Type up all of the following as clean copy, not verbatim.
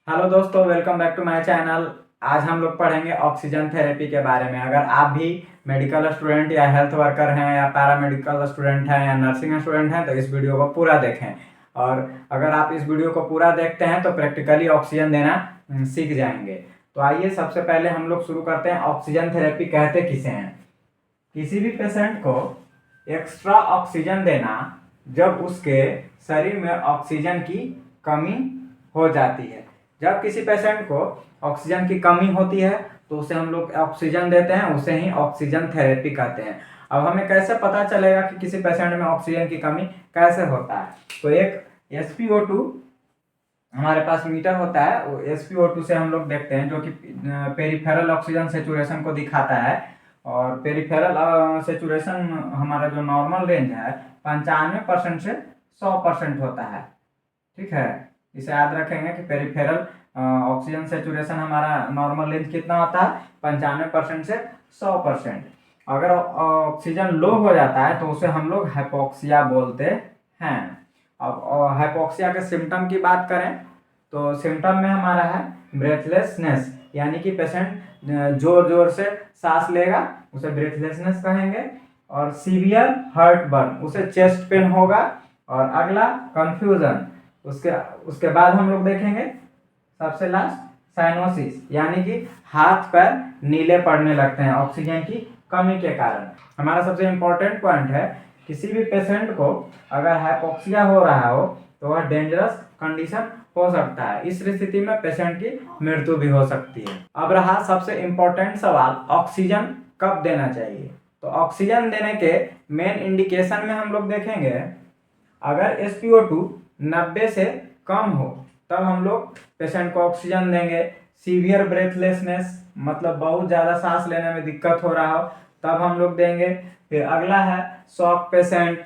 Hello दोस्तों, welcome back to my channel. आज हम लोग पढ़ेंगे ऑक्सीजन थेरेपी के बारे में। अगर आप भी मेडिकल स्टूडेंट या हेल्थ वर्कर हैं या पैरामेडिकल स्टूडेंट हैं या नर्सिंग स्टूडेंट हैं तो इस वीडियो को पूरा देखें। और अगर आप इस वीडियो को पूरा देखते हैं तो प्रैक्टिकली ऑक्सीजन देना सीख जाएंगे। तो आइए सबसे पहले हम लोग शुरू करते हैं। ऑक्सीजन थेरेपी कहते किसे हैं? किसी भी पेशेंट को एक्स्ट्रा ऑक्सीजन देना जब उसके शरीर में ऑक्सीजन की कमी हो जाती है। जब किसी पेशेंट को ऑक्सीजन की कमी होती है तो उसे हम लोग ऑक्सीजन देते हैं, उसे ही ऑक्सीजन थेरेपी कहते हैं। अब हमें कैसे पता चलेगा कि किसी पेशेंट में ऑक्सीजन की कमी कैसे होता है? तो एक SpO2 हमारे पास मीटर होता है, वो SpO2 से हम लोग देखते हैं, जो कि पेरिफेरल ऑक्सीजन सेचुरेशन को दिखाता है। और पेरिफेरल सेचुरेशन हमारा जो नॉर्मल रेंज है 95% से 100% होता है। ठीक है, इसे याद रखेंगे कि पेरिफेरल ऑक्सीजन सेचुरेशन हमारा नॉर्मल रेंज कितना होता है? 95% से 100%। अगर ऑक्सीजन लो हो जाता है तो उसे हम लोग हाइपोक्सिया बोलते हैं। अब हाइपोक्सिया के सिम्टम की बात करें तो सिम्टम में हमारा है ब्रेथलेसनेस, यानी कि पेशेंट जोर जोर से सांस लेगा, उसे ब्रेथलेसनेस कहेंगे। और सीवियर हार्ट बर्न, उसे चेस्ट पेन होगा। और अगला कंफ्यूजन। उसके बाद हम लोग देखेंगे सबसे लास्ट साइनोसिस, यानी कि हाथ पैर नीले पड़ने लगते हैं ऑक्सीजन की कमी के कारण। हमारा सबसे इम्पोर्टेंट पॉइंट है, किसी भी पेशेंट को अगर हाइपोक्सिया हो रहा हो तो वह डेंजरस कंडीशन हो सकता है। इस स्थिति में पेशेंट की मृत्यु भी हो सकती है। अब रहा सबसे इम्पोर्टेंट सवाल, ऑक्सीजन कब देना चाहिए? तो ऑक्सीजन देने के मेन इंडिकेशन में हम लोग देखेंगे, अगर SpO2 90 से कम हो तब हम लोग पेशेंट को ऑक्सीजन देंगे। सीवियर ब्रेथलेसनेस, मतलब बहुत ज़्यादा सांस लेने में दिक्कत हो रहा हो, तब हम लोग देंगे। फिर अगला है शॉक पेशेंट,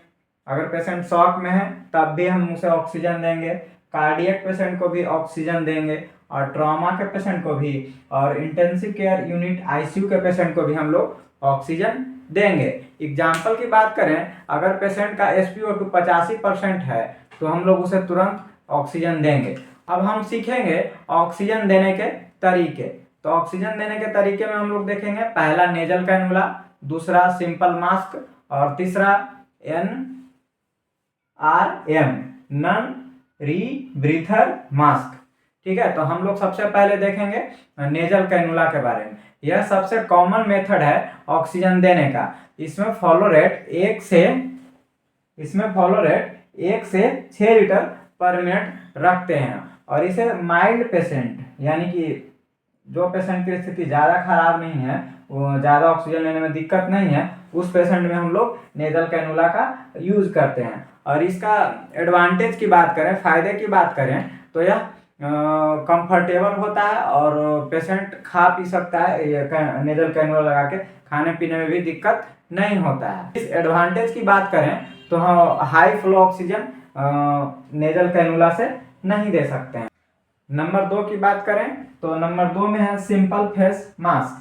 अगर पेशेंट शॉक में है तब भी हम उसे ऑक्सीजन देंगे। कार्डियक पेशेंट को भी ऑक्सीजन देंगे, और ट्रॉमा के पेशेंट को भी, और इंटेंसिव केयर यूनिट ICU के पेशेंट को भी हम लोग ऑक्सीजन देंगे। एग्जाम्पल की बात करें, अगर पेशेंट का SpO2 85% है तो हम लोग उसे तुरंत ऑक्सीजन देंगे। अब हम सीखेंगे ऑक्सीजन देने के तरीके। तो ऑक्सीजन देने के तरीके में हम लोग देखेंगे, पहला नेजल कैनुला, दूसरा सिंपल मास्क, और तीसरा NRM नॉन रीब्रीथर मास्क। ठीक है, तो हम लोग सबसे पहले देखेंगे नेजल कैनुला के बारे में। यह सबसे कॉमन मेथड है ऑक्सीजन देने का। इसमें फ्लो रेट 1 से 6 लीटर पर मिनट रखते हैं। और इसे माइल्ड पेशेंट, यानी कि जो पेशेंट की स्थिति ज़्यादा खराब नहीं है, वो ज़्यादा ऑक्सीजन लेने में दिक्कत नहीं है, उस पेशेंट में हम लोग नेजल कैनुला का यूज करते हैं। और इसका एडवांटेज की बात करें, फायदे की बात करें, तो यह कंफर्टेबल होता है और पेशेंट खा पी सकता है। ये नेजल कैनुला लगा के खाने पीने में भी दिक्कत नहीं होता है। इस एडवांटेज की बात करें तो हम high flow oxygen nasal cannula से नहीं दे सकते हैं। नंबर 2 की बात करें तो नंबर 2 में है सिंपल फेस मास्क।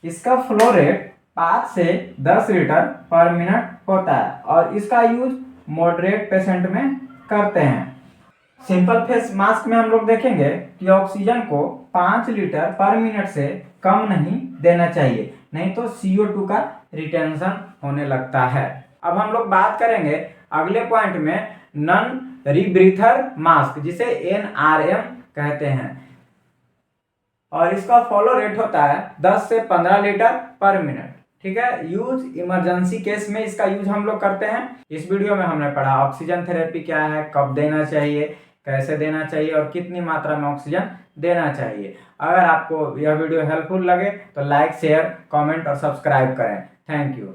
इसका फ्लो रेट 5 से 10 लीटर पर मिनट होता है और इसका यूज मॉडरेट पेशेंट में करते हैं। सिंपल फेस मास्क में हम लोग देखेंगे कि ऑक्सीजन को 5 लीटर पर मिनट से कम नहीं देना चाहिए, नहीं तो CO2 का रिटेंशन होने लगता है। अब हम लोग बात करेंगे अगले पॉइंट में नॉन रीब्रीथर मास्क, जिसे NRM कहते हैं। और इसका फॉलो रेट होता है 10 से 15 लीटर पर मिनट। ठीक है, यूज इमरजेंसी केस में इसका यूज हम लोग करते हैं। इस वीडियो में हमने पढ़ा ऑक्सीजन थेरेपी क्या है, कब देना चाहिए, कैसे देना चाहिए और कितनी मात्रा में ऑक्सीजन देना चाहिए। अगर आपको यह वीडियो हेल्पफुल लगे तो लाइक, शेयर, कमेंट और सब्सक्राइब करें। Thank you.